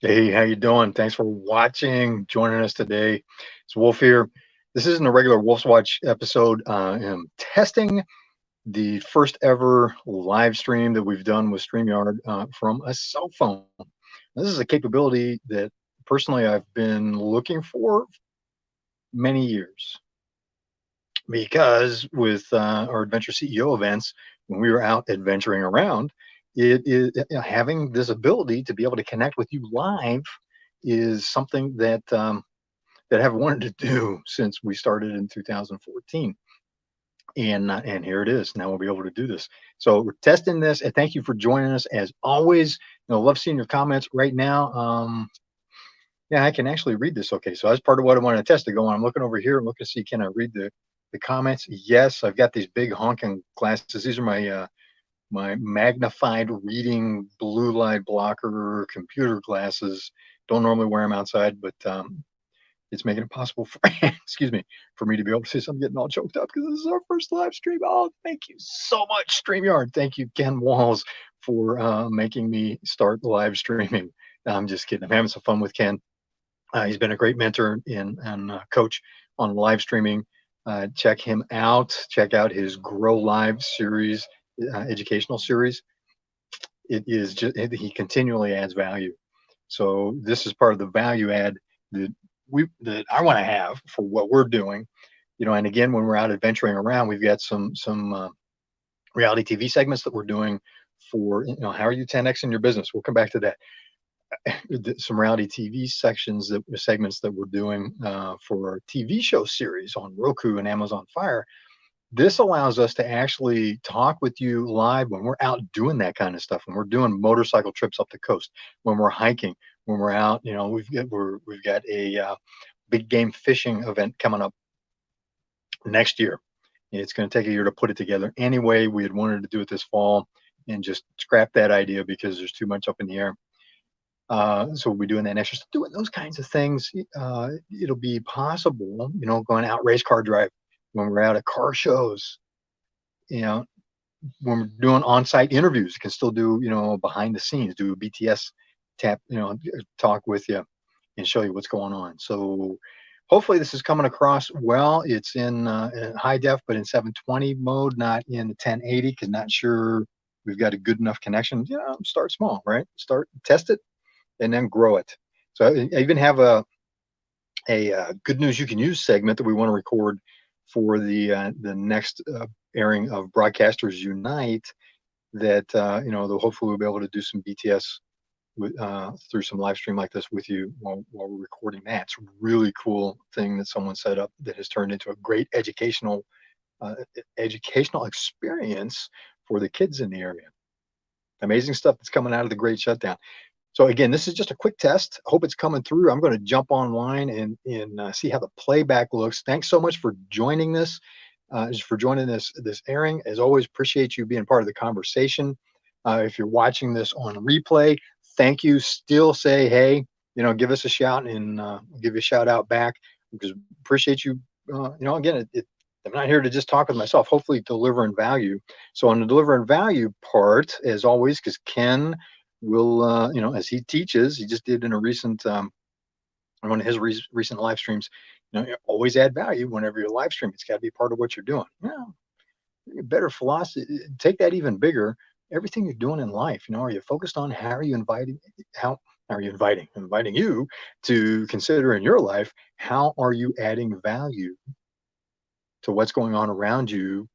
Hey, how you doing? Thanks for watching, joining us today. It's Wolf here. This isn't a regular Wolf's Watch episode. I am testing the first ever live stream that we've done with StreamYard from a cell phone. This is a capability that personally I've been looking for many years because with our Adventure CEO events, when we were out adventuring around, it is having this ability to be able to connect with you live is something that I've wanted to do since we started in 2014. And here it is. Now we'll be able to do this. So we're testing this, and thank you for joining us as always. Love seeing your comments right now. Yeah, I can actually read this. Okay, so that's part of what I wanted to test to go on. I'm looking over here and looking to see, can I read the comments? Yes, I've got these big honking glasses. These are my magnified reading blue light blocker computer glasses. Don't normally wear them outside, but it's making it possible for excuse me, for me to be able to see. So I'm getting all choked up because this is our first live stream. Oh, thank you so much, StreamYard. Thank you, Ken Walls, for making me start live streaming. I'm just kidding. I'm having some fun with Ken. He's been a great mentor and coach on live streaming. Check him out. Check out his Grow Live series, educational series. It is just he continually adds value. So this is part of the value add that that I want to have for what we're doing. And again, when we're out adventuring around, we've got some reality TV segments that we're doing for how are you 10x in your business. We'll come back to that. Some reality TV segments that we're doing for our TV show series on Roku and Amazon Fire. This allows us to actually talk with you live when we're out doing that kind of stuff, when we're doing motorcycle trips up the coast, when we're hiking, when we're out. We've got a big game fishing event coming up next year. It's going to take a year to put it together. Anyway, we had wanted to do it this fall and just scrap that idea because there's too much up in the air. So we'll be doing that next year. So doing those kinds of things, it'll be possible, going out race car drive when we're out at car shows, you know, when we're doing on-site interviews, you can still do, behind the scenes, do a BTS talk with you and show you what's going on. So hopefully this is coming across well. It's in high def, but in 720 mode, not in the 1080, because not sure we've got a good enough connection. Start small, right? Test it, and then grow it. So I even have a good news you can use segment that we want to record for the next airing of Broadcasters Unite. That they'll hopefully we'll be able to do some BTS through some live stream like this with you while we're recording that. It's a really cool thing that someone set up that has turned into a great educational experience for the kids in the area. Amazing stuff that's coming out of the Great Shutdown. So again, this is just a quick test. Hope it's coming through. I'm going to jump online and see how the playback looks. Thanks so much for joining this, this airing. As always, appreciate you being part of the conversation. If you're watching this on replay, thank you. Still say hey, give us a shout and give you a shout out back because appreciate you. Again, I'm not here to just talk with myself. Hopefully, delivering value. So on the delivering value part, as always, because Ken will, as he teaches, he just did in a recent one of his recent live streams. Always add value whenever you're live streaming. It's got to be part of what you're doing. Better philosophy. Take that even bigger. Everything you're doing in life. Are you focused on how are you inviting? How are you inviting you to consider in your life? How are you adding value to what's going on around you,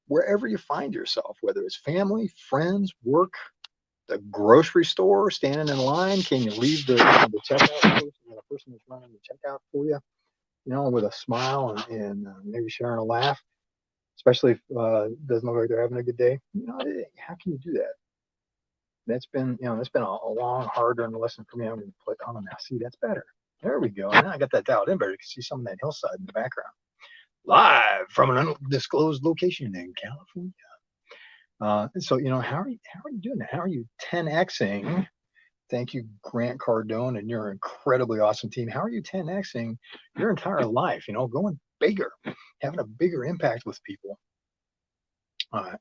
wherever you find yourself, whether it's family, friends, work, the grocery store, standing in line? Can you leave the checkout person, the person that's running the checkout for you, with a smile and maybe sharing a laugh, especially if it doesn't look like they're having a good day? How can you do that? That's been a long, hard-earned lesson for me. I'm going to click on it now. See, that's better. There we go. Now I got that dialed in better. You can see some of that hillside in the background. Live from an undisclosed location in California. So how are you doing that? How are you 10xing? Thank you, Grant Cardone, and your incredibly awesome team. How are you 10xing your entire life? Going bigger, having a bigger impact with people. Are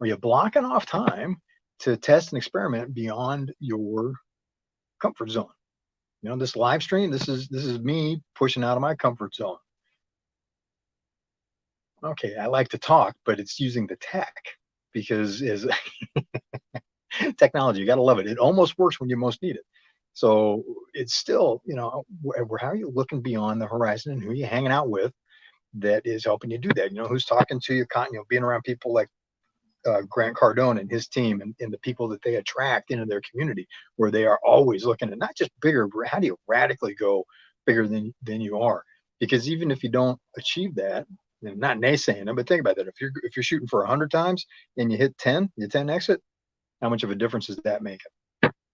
you blocking off time to test and experiment beyond your comfort zone. You know, this live stream, this is me pushing out of my comfort zone. Okay, I like to talk, but it's using the tech because is technology. You got to love it. It almost works when you most need it. So it's still, you know, how are you looking beyond the horizon and who are you hanging out with that is helping you do that? You know, who's talking to you, being around people like Grant Cardone and his team and the people that they attract into their community, where they are always looking at not just bigger, but how do you radically go bigger than you are? Because even if you don't achieve that, and not naysaying it, but think about that. If you're shooting for 100 times and you hit 10, you 10x it, how much of a difference does that make?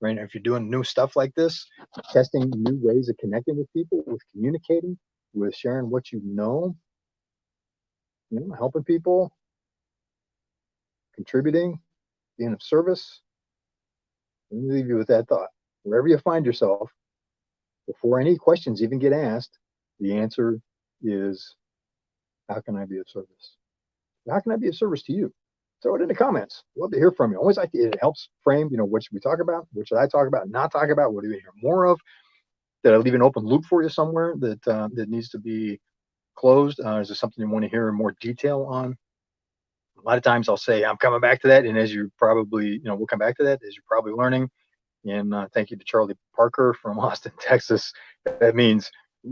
Right? If you're doing new stuff like this, testing new ways of connecting with people, with communicating, with sharing what you know, helping people, contributing, being of service. Let me leave you with that thought. Wherever you find yourself, before any questions even get asked, the answer is, how can I be of service? How can I be of service to you? Throw it in the comments. Love to hear from you. Always like to, it helps frame, what should we talk about? What should I talk about? Not talk about? What do we hear more of? Did I leave an open loop for you somewhere that needs to be closed? Is there something you want to hear in more detail on? A lot of times I'll say, I'm coming back to that. And as you probably, we'll come back to that, as you're probably learning. And thank you to Charlie Parker from Austin, Texas. That means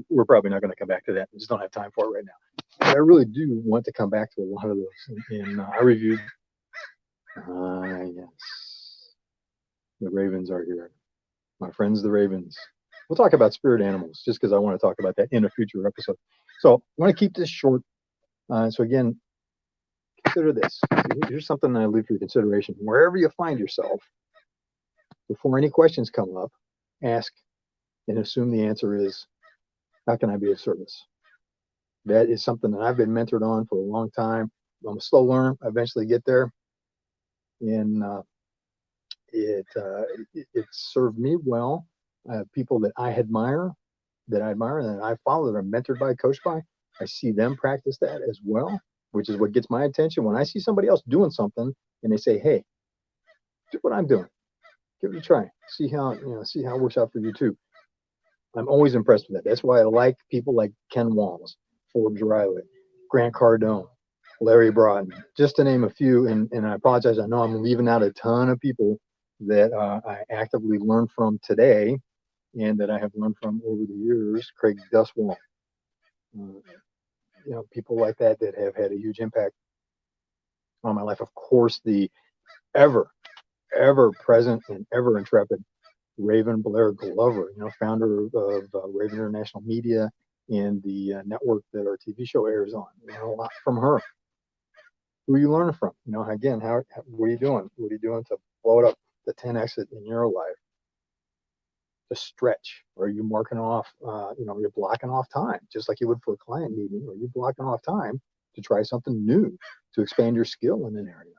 we're probably not going to come back to that. We just don't have time for it right now. But I really do want to come back to a lot of those. And I reviewed. Yes. The Ravens are here. My friends, the Ravens. We'll talk about spirit animals just because I want to talk about that in a future episode. So I want to keep this short. So again, consider this. Here's something I leave for your consideration. Wherever you find yourself, before any questions come up, ask and assume the answer is, how can I be of service? That is something that I've been mentored on for a long time. I'm a slow learner. I eventually get there. And it served me well. People that I admire, and that I follow, that are mentored by, coached by, I see them practice that as well, which is what gets my attention. When I see somebody else doing something and they say, hey, do what I'm doing, give it a try, see how it works out for you too. I'm always impressed with that. That's why I like people like Ken Walls, Forbes Riley, Grant Cardone, Larry Broughton, just to name a few. And I apologize, I know I'm leaving out a ton of people that I actively learn from today and that I have learned from over the years. Craig Duswalt, people like that have had a huge impact on my life. Of course, the ever present and ever intrepid Raven Blair Glover, founder of Raven International Media and the network that our TV show airs on. A lot from her. Who are you learning from? Again, what are you doing? What are you doing to blow it up, the 10x it in your life? To stretch, or are you marking off? You're blocking off time, just like you would for a client meeting, or you're blocking off time to try something new, to expand your skill in an area.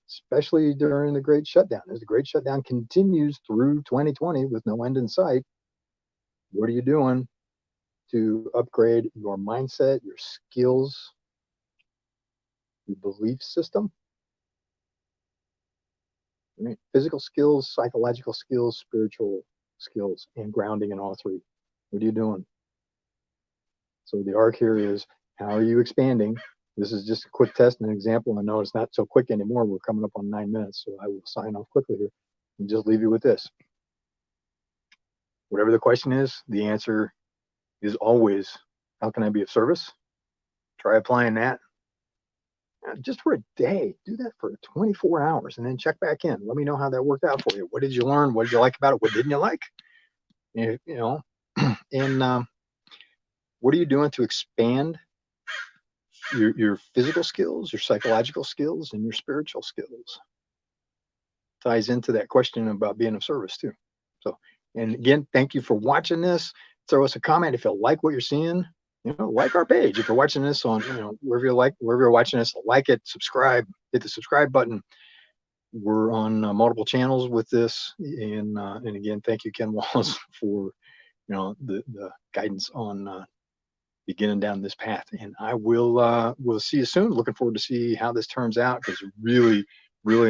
Especially during the Great Shutdown. As the Great Shutdown continues through 2020 with no end in sight, what are you doing to upgrade your mindset, your skills, your belief system? Right? Physical skills, psychological skills, spiritual skills, and grounding in all three. What are you doing? So the arc here is, how are you expanding? This is just a quick test and an example. I know it's not so quick anymore. We're coming up on 9 minutes, so I will sign off quickly here and just leave you with this. Whatever the question is, the answer is always, how can I be of service? Try applying that. Just for a day. Do that for 24 hours and then check back in. Let me know how that worked out for you. What did you learn? What did you like about it? What didn't you like? And what are you doing to expand your physical skills, your psychological skills, and your spiritual skills? Ties into that question about being of service too. So, and again, thank you for watching this. Throw us a comment if you like what you're seeing. Like our page. If you're watching this on, wherever you're watching this, like it, subscribe, hit the subscribe button. We're on multiple channels with this, and again, thank you, Ken Wallace, for the guidance on beginning down this path. And I will see you soon. Looking forward to see how this turns out, because really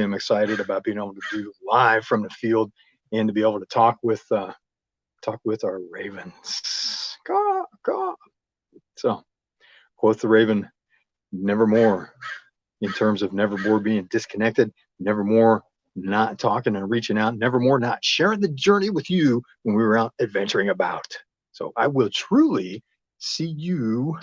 am excited about being able to do live from the field and to be able to talk with our ravens. Caw, caw. So, quote the raven, nevermore, in terms of nevermore being disconnected, nevermore not talking and reaching out, nevermore not sharing the journey with you when we were out adventuring about. So I will truly see you